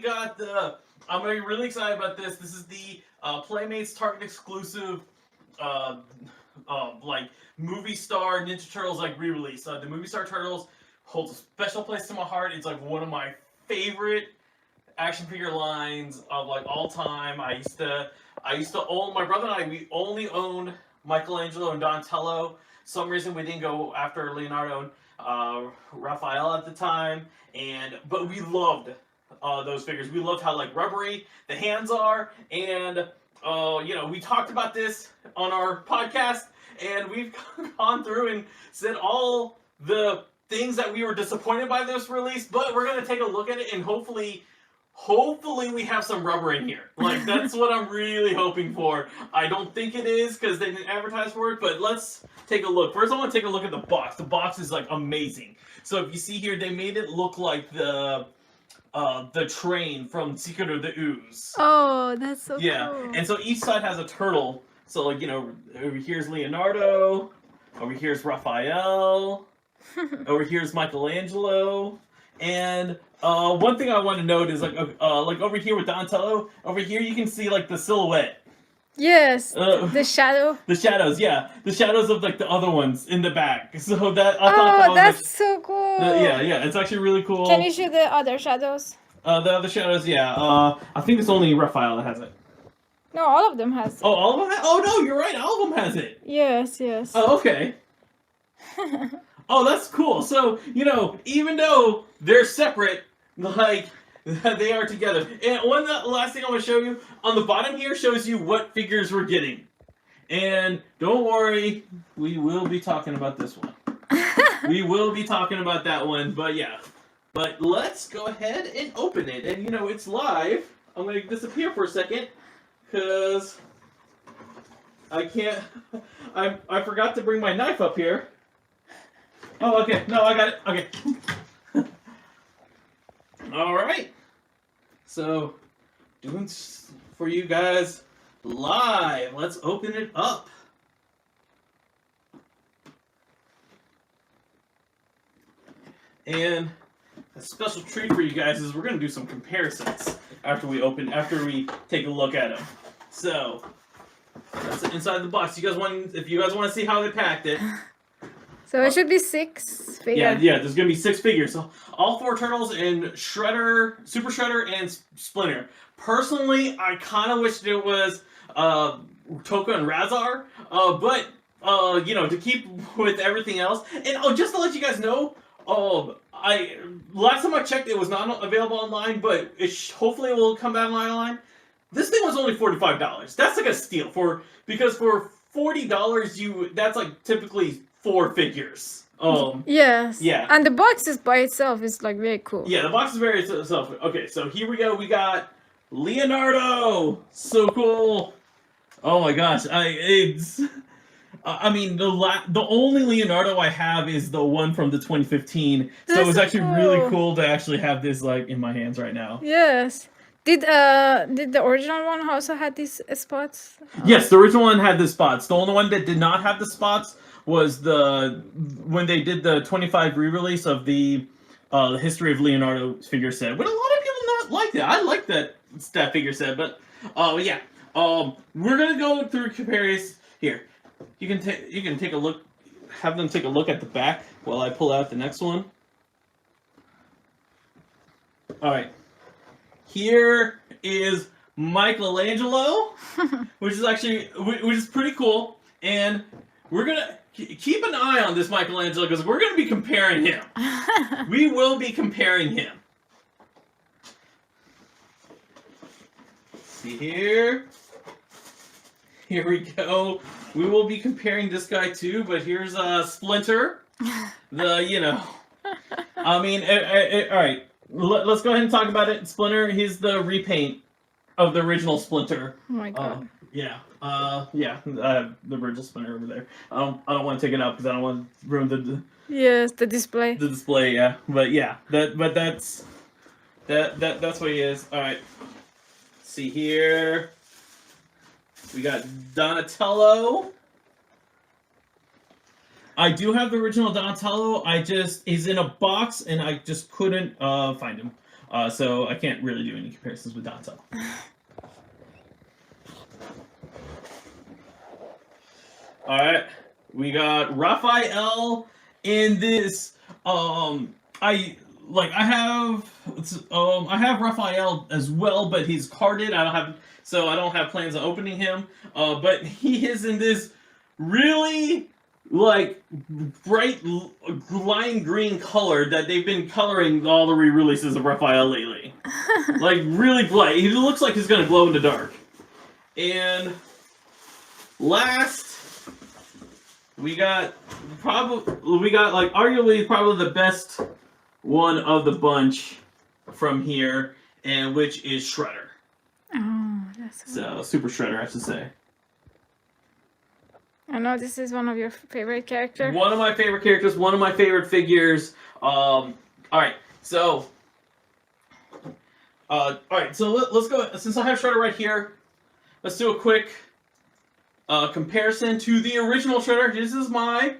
got the. I'm really excited about this. This is the Playmates Target exclusive, uh, like movie star Ninja Turtles like re-release. The movie star Turtles holds a special place in my heart. It's like one of my favorite action figure lines of like all time. I used to own, my brother and I, we only owned Michelangelo and Donatello. Some reason we didn't go after Leonardo and Raphael at the time, but we loved those figures. We loved how like rubbery the hands are, and we talked about this on our podcast, and we've gone through and said all the things that we were disappointed by this release. But we're gonna take a look at it, and hopefully we have some rubber in here. Like, that's what I'm really hoping for. I don't think it is because they didn't advertise for it, but let's take a look. First, I want to take a look at the box. The box is like amazing. So if you see here, they made it look like the train from Secret of the Ooze. Oh, that's so cool. Yeah, and so each side has a turtle. So like, over here's Leonardo, over here's Raphael, over here's Michelangelo. And one thing I want to note is like over here with Donatello, over here you can see like the silhouette. Yes, the shadow. The shadows, yeah, the shadows of like the other ones in the back. So that I thought that was that's so cool. Yeah, it's actually really cool. Can you show the other shadows? The other shadows, yeah. I think it's only Raphael that has it. No, all of them has it. Oh, all of them? Oh no, you're right. All of them has it. Yes. Oh, okay. Oh, that's cool. So, even though they're separate, like, they are together. And last thing I want to show you, on the bottom here shows you what figures we're getting. And don't worry, we will be talking about this one. We will be talking about that one, but yeah. But let's go ahead and open it. And, it's live. I'm going to disappear for a second, because I can't... I forgot to bring my knife up here. Oh, okay. No, I got it. Okay. All right. So, doing for you guys live. Let's open it up. And a special treat for you guys is we're going to do some comparisons after we take a look at them. So, that's it inside the box. If you guys want to see how they packed it. So it should be 6 figures. Yeah, there's going to be 6 figures. So all 4 turtles in Shredder, Super Shredder, and Splinter. Personally, I kind of wished it was Toka and Razar, but, to keep with everything else. And just to let you guys know, last time I checked, it was not available online, but hopefully it will come back online. This thing was only $45. That's like a steal because for $40, that's like typically 4 figures. Yes. Yeah. And the box is by itself is like very cool. Yeah, the box is very self. Okay, so here we go. We got Leonardo. So cool. Oh my gosh. The only Leonardo I have is the one from the 2015. So it was actually really cool to actually have this like in my hands right now. Yes. Did the original one also had these spots? Yes, the original one had the spots. The only one that did not have the spots was when they did the 25 re-release of the History of Leonardo figure set. But a lot of people not like that. I like that figure set, but yeah. We're gonna go through comparisons here. You can take a look. Have them take a look at the back while I pull out the next one. All right. Here is Michelangelo, which is pretty cool, and we're gonna keep an eye on this Michelangelo because we're gonna be comparing him. We will be comparing him. See here. Here we go. We will be comparing this guy too, but here's Splinter. All right. Let's go ahead and talk about it. Splinter, he's the repaint of the original Splinter. Oh my god. The original Splinter over there. I don't want to take it out because I don't want to ruin the display. The display, yeah. But yeah, that's what he is. All right. See here. We got Donatello. I do have the original Donatello. He's in a box, and I just couldn't find him. So I can't really do any comparisons with Donatello. All right, we got Raphael in this. I have Raphael as well, but he's carded. I don't have plans on opening him. But he is in this really like bright lime green color that they've been coloring all the re-releases of Raphael lately. Like really bright. He looks like he's gonna glow in the dark. And last, we got like arguably probably the best one of the bunch from here, and which is Shredder. Oh, that's so Super Shredder, I should say. I know this is one of your favorite characters. One of my favorite characters, one of my favorite figures. Alright, so let's go. Since I have Shredder right here, let's do a quick comparison to the original Shredder. This is my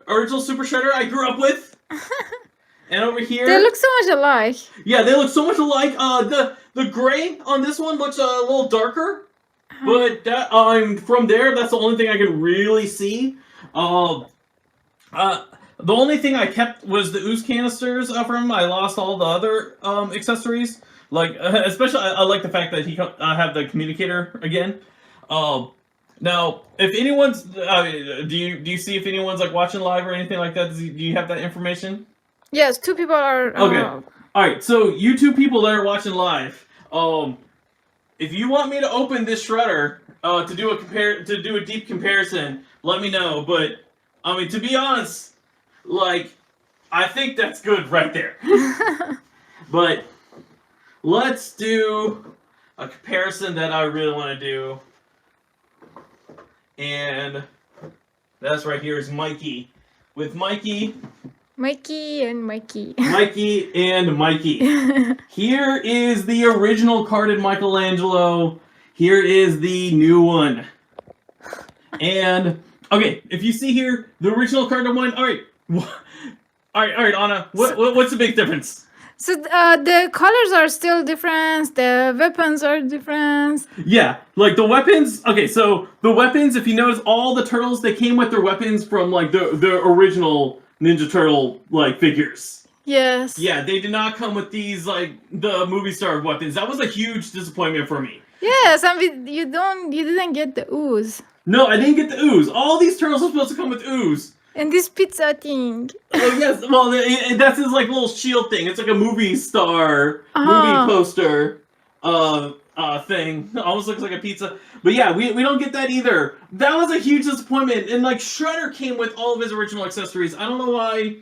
original Super Shredder I grew up with. And over here, they look so much alike. Yeah, they look so much alike. The gray on this one looks a little darker, but that from there, that's the only thing I can really see. The only thing I kept was the ooze canisters from him. I lost all the other accessories. Like especially, I like the fact that I have the communicator again. Now, if anyone's, do you see if anyone's like watching live or anything like that? Do you have that information? Yes, 2 people are. Okay. All right. So you 2 people that are watching live, if you want me to open this Shredder to do a deep comparison, let me know. But I mean, to be honest, like I think that's good right there. But let's do a comparison that I really want to do, and that's right here is Mikey. With Mikey and Mikey. Mikey and Mikey. Here is the original carded Michelangelo. Here is the new one. And okay, if you see here the original carded one, all right, Anna. What's the big difference? So the colors are still different. The weapons are different. Yeah, like the weapons. Okay, so the weapons. If you notice, all the turtles, they came with their weapons from like the original Ninja Turtle like figures. Yes. Yeah, they did not come with these like the movie star weapons. That was a huge disappointment for me. Yes, I mean you didn't get the ooze. No, I didn't get the ooze. All these turtles are supposed to come with ooze. And this pizza thing. Oh yes, well that's his like little shield thing. It's like a movie star movie poster thing. Almost looks like a pizza. But yeah, we don't get that either. That was a huge disappointment. And like Shredder came with all of his original accessories. I don't know why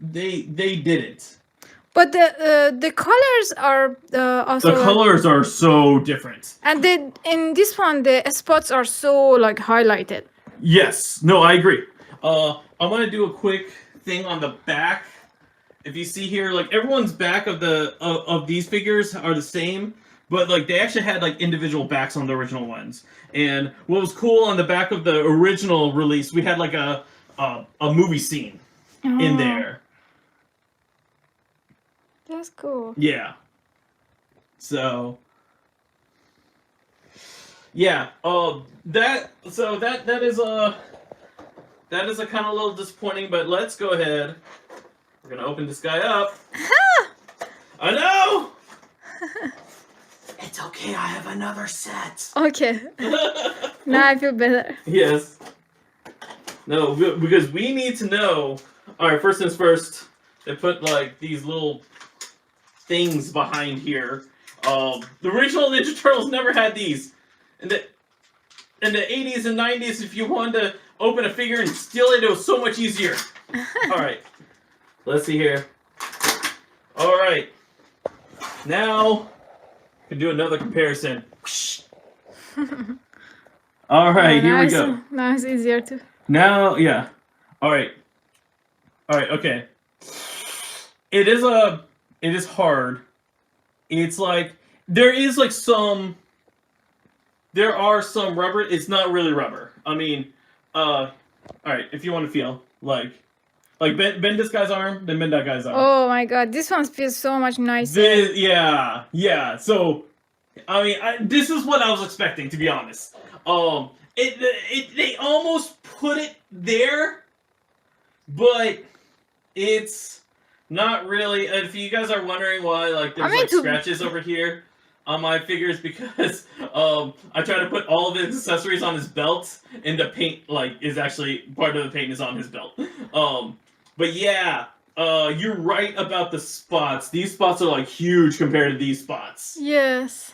they didn't. But the colors are also. The colors are so different. And then in this one, the spots are so like highlighted. Yes. No, I agree. I'm gonna do a quick thing on the back. If you see here, like everyone's back of these figures are the same, but like they actually had like individual backs on the original ones. And what was cool on the back of the original release, we had like a movie scene in there. That's cool. Yeah. So. Yeah. That is a kind of little disappointing, but let's go ahead. We're gonna open this guy up. I know. It's okay. I have another set. Okay. Now I feel better. Yes. No, because we need to know. All right. First things first. They put like these little things behind here. The original Ninja Turtles never had these. In the 80s and 90s, if you wanted to open a figure and steal it, it was so much easier. All right. Let's see here. All right. Now, we can do another comparison. All right, here we go. Now it's easier to. Now, yeah. All right. All right, okay. It is hard. It's like, there are some rubber. It's not really rubber. I mean, all right, if you want to feel, like, Like bend this guy's arm, then bend that guy's arm. Oh my god, this one feels so much nicer. Yeah. So, I mean, this is what I was expecting, to be honest. They almost put it there, but it's not really. If you guys are wondering why, like, there's like scratches over here on my figures, because I try to put all of his accessories on his belt, and the paint is actually part of the paint is on his belt. But yeah, you're right about the spots. These spots are like huge compared to these spots. Yes.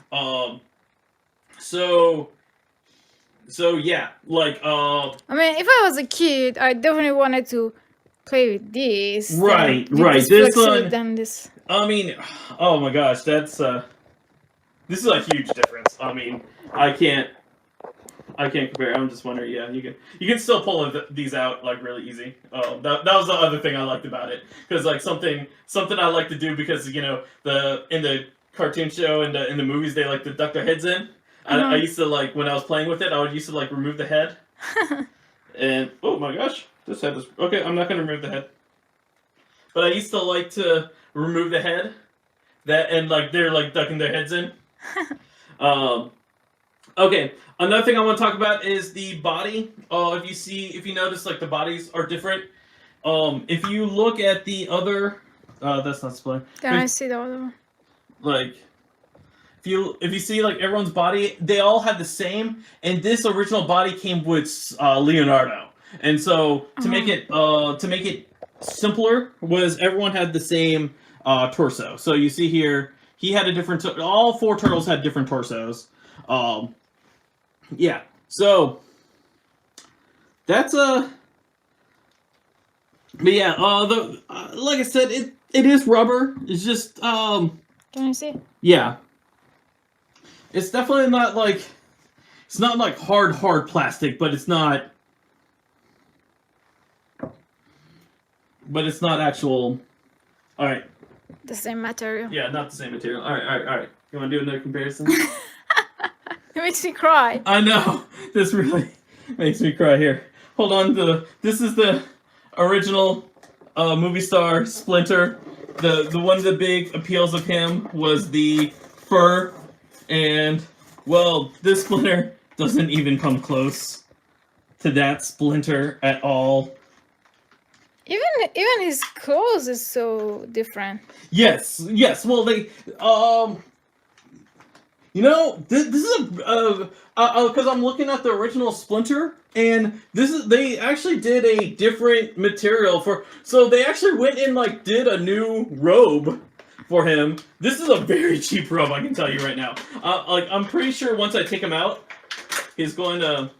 So yeah, like I mean, if I was a kid, I definitely wanted to play with this. Right. This one. Than this. I mean, oh my gosh, this is a huge difference. I mean, I can't compare. I'm just wondering. Yeah, you can still pull these out like really easy. That was the other thing I liked about it, because like something I like to do, because in the cartoon show and in the movies they like to duck their heads in. I used to, like, when I was playing with it, I used to like remove the head. And oh my gosh, this head is okay. I'm not gonna remove the head, but I used to like to remove the head. And like they're like ducking their heads in. Okay, another thing I want to talk about is the body. If you notice, like, the bodies are different. If you look at the other, that's not Splinter. Can I see the other one? Like, if you see like everyone's body, they all have the same. And this original body came with Leonardo. And so to make it simpler, was everyone had the same torso. So you see here, he had a different. All four turtles had different torsos. Yeah. So that's but yeah. Like I said, it is rubber. It's just Can I see? Yeah. It's definitely not like, it's not like hard plastic, but it's not. But it's not actual. All right. The same material. Yeah, not the same material. All right. You want to do another comparison? It makes me cry. I know. This really makes me cry. Here. Hold on. This is the original movie star Splinter. The one of the big appeals of him was the fur, and well, this Splinter doesn't even come close to that Splinter at all. Even his clothes is so different. Yes. Well, they this is because I'm looking at the original Splinter, and they actually did a different material so they actually went and like did a new robe for him. This is a very cheap robe, I can tell you right now. I'm pretty sure once I take him out, he's going to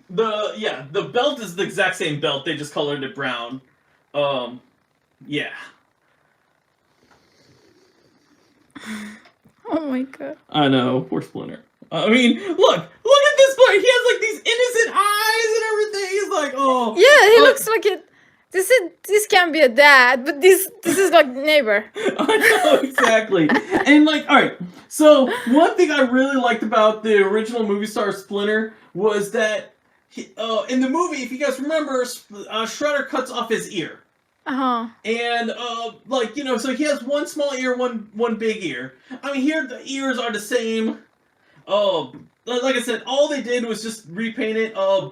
the belt is the exact same belt, they just colored it brown. Yeah. Oh my god. I know, poor Splinter. I mean, look at this Splinter. He has like these innocent eyes and everything. He's like, oh. Yeah, he looks like it. This can be a dad, but this is like neighbor. I know, exactly. And like, all right. So one thing I really liked about the original movie star Splinter was that in the movie, if you guys remember, Shredder cuts off his ear. And so he has one small ear, one big ear. I mean, here the ears are the same. Like I said, all they did was just repaint it. I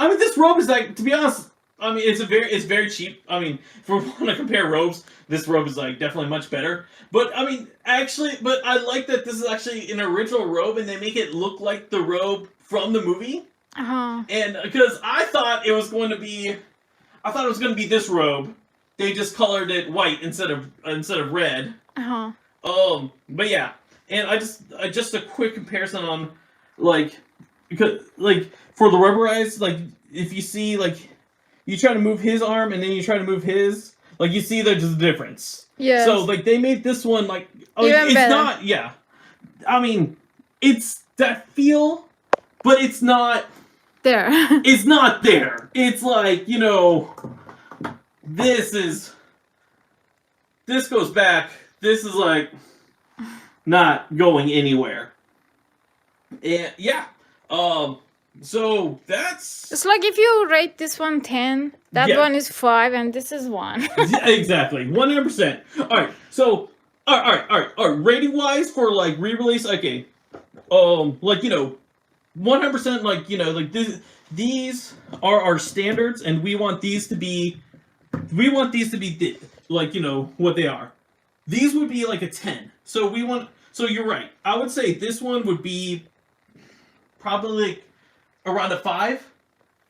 mean, this robe is like, to be honest, I mean, it's very cheap. I mean, if we want to compare robes, this robe is like definitely much better. But I mean, but I like that this is actually an original robe, and they make it look like the robe from the movie. And because I thought it was going to be this robe. They just colored it white instead of red. But yeah, and I just a quick comparison on because for the rubberized, like if you see you try to move his arm and then you try to move his, you see there's a difference. Yeah. So they made this one it's better. Not, yeah. I mean, it's that feel, but it's not there. It's not there. It's like, this goes back. This is like not going anywhere. And yeah. So that's It's like if you rate this one 10, that Yeah. one is 5, and this is 1. Yeah, exactly 100%. All right, so all right. Rating wise for like re-release, okay, like 100%, like like these are our standards, and we want these to be like what they are. These would be like a 10. So you're right. I would say this one would be probably like around a 5.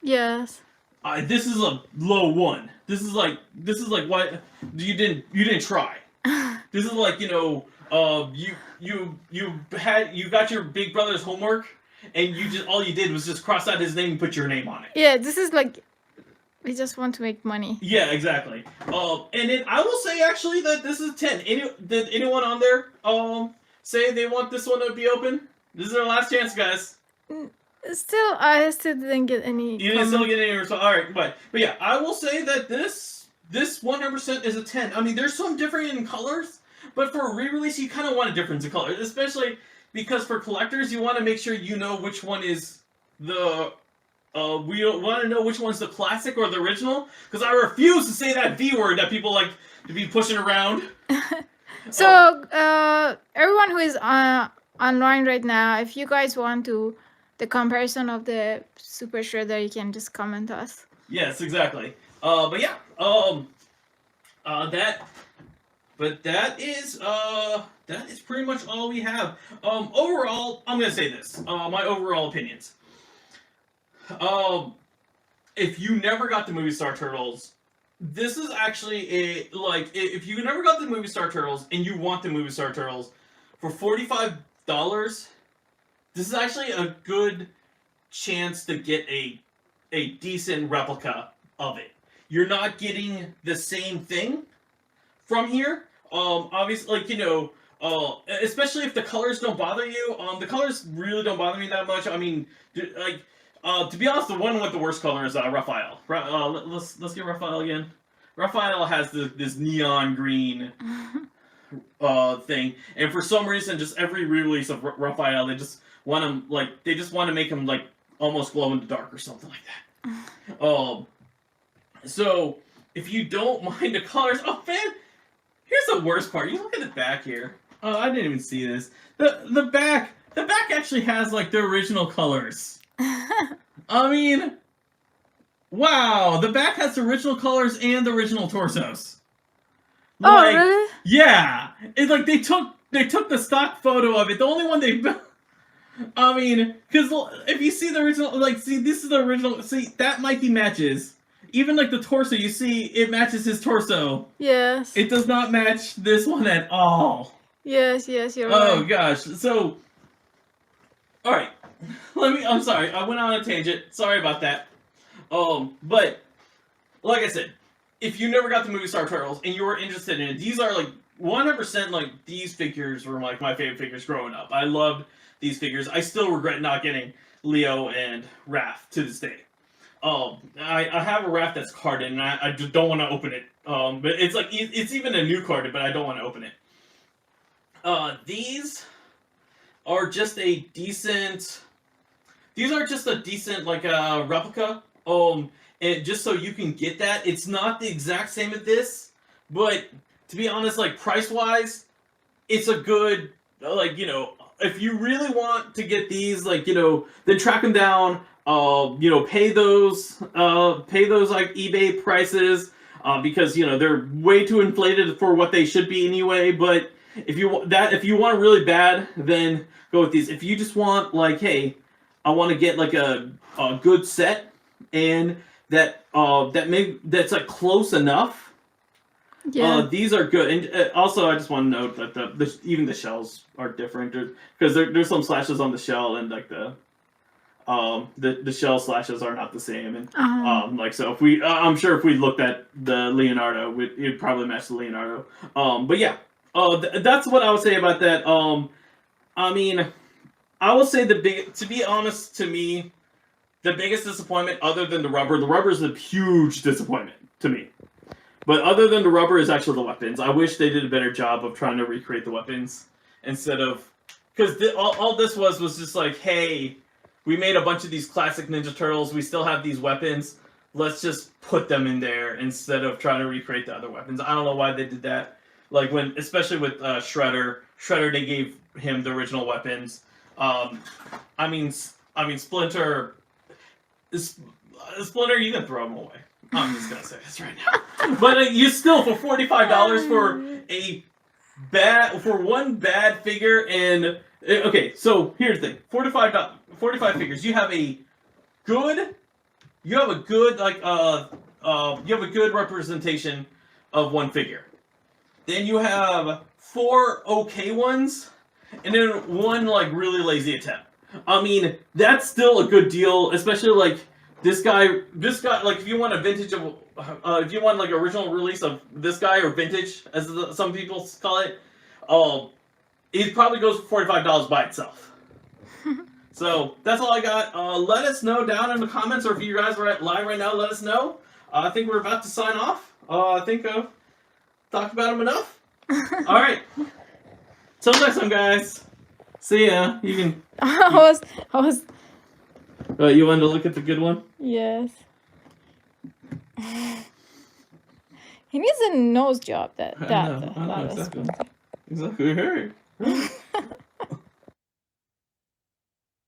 Yes. This is a low 1. This is like what you didn't try. This is like you got your big brother's homework, and all you did was just cross out his name and put your name on it. Yeah, this is like we just want to make money. Yeah, exactly. And then I will say actually that this is 10. Did anyone on there say they want this one to be open? This is our last chance, guys. Still, I still didn't get any. You didn't still get any response. All right, but yeah, I will say that this 100% is a 10. I mean, there's some different in colors, but for a re-release, you kind of want a difference in colors, especially because for collectors, you want to make sure you know which one is the. We want to know which one's the classic or the original, because I refuse to say that V word that people like to be pushing around. So, everyone who is online right now, if you guys want the comparison of the Super Shredder, you can just comment us. Yes, exactly. But yeah, that is pretty much all we have. Overall, I'm gonna say this. My overall opinions. If you never got the Movie Star Turtles, this is actually if you never got the Movie Star Turtles and you want the Movie Star Turtles for $45, this is actually a good chance to get a decent replica of it. You're not getting the same thing from here. Obviously, especially if the colors don't bother you. The colors really don't bother me that much. I mean, to be honest, the one with the worst color is Raphael. Let's get Raphael again. Raphael has this neon green thing, and for some reason, just every re-release of Raphael, they just want him to make him like almost glow in the dark or something like that. So if you don't mind the colors, oh man, here's the worst part. You look at the back here. Oh, I didn't even see this. The back actually has like the original colors. I mean, wow, the back has the original colors and the original torsos. Oh, really? Yeah, it's like they took the stock photo of it. The only one they, I mean, because if you see the original, see this is the original. See that Mikey matches. Even like the torso, you see it matches his torso. Yes. It does not match this one at all. Yes, you're right. Oh gosh, so, all right. I'm sorry, I went on a tangent. Sorry about that. But like I said, if you never got the Movie Star Turtles and you were interested in it, these are like 100% like these figures were like my favorite figures growing up. I loved these figures. I still regret not getting Leo and Raph to this day. I have a Raph that's carded, and I just don't want to open it. But it's like it's even a new carded, but I don't want to open it. These are just a decent. These are just a decent like replica. And just so you can get that, it's not the exact same as this, but to be honest, like price wise, it's a good if you really want to get these, then track them down. Pay those like eBay prices, because they're way too inflated for what they should be anyway. But if you want really bad, then go with these. If you just want hey, I want to get like a good set and that's like close enough. Yeah. These are good, and also I just want to note that even the shells are different because there's some slashes on the shell, and like the shell slashes are not the same, and so if I'm sure if we looked at the Leonardo, it'd probably match the Leonardo. But yeah, that's what I would say about that. I mean, I will say to be honest, to me, the biggest disappointment other than the rubber is a huge disappointment to me. But other than the rubber is actually the weapons. I wish they did a better job of trying to recreate the weapons instead of, because all this was just like, hey, we made a bunch of these classic Ninja Turtles. We still have these weapons. Let's just put them in there instead of trying to recreate the other weapons. I don't know why they did that. Like especially with Shredder. Shredder, they gave him the original weapons. I mean, Splinter. Splinter, you can throw him away. I'm just gonna say this right now. But you still, for $45 for one bad figure, and okay, so here's the thing: 45 figures. You have a good like you have a good representation of one figure. Then you have 4 okay ones, and then one like really lazy attempt. I mean, that's still a good deal, especially like this guy, like if you want a vintage of, if you want like original release of this guy or vintage, as some people call it, it probably goes for $45 by itself. So that's all I got. Let us know down in the comments, or if you guys are live right now, let us know. I think we're about to sign off. I think I've talked about them enough. All right. Till next time, guys. See ya. You can. I was. You wanted to look at the good one? Yes. He needs a nose job. That I know exactly. Exactly. Hey.